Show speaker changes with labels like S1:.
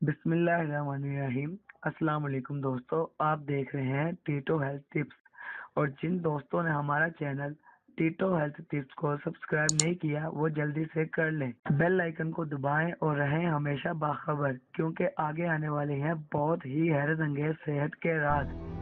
S1: बिस्मिल्लाहिर्रहमानिर्रहीम। अस्सलाम वालेकुम दोस्तों, आप देख रहे हैं टीटो हेल्थ टिप्स। और जिन दोस्तों ने हमारा चैनल टीटो हेल्थ टिप्स को सब्सक्राइब नहीं किया वो जल्दी से कर लें, बेल आइकन को दबाएं और रहें हमेशा बाखबर, क्योंकि आगे आने वाले हैं बहुत ही हैरत अंगेज सेहत के राज।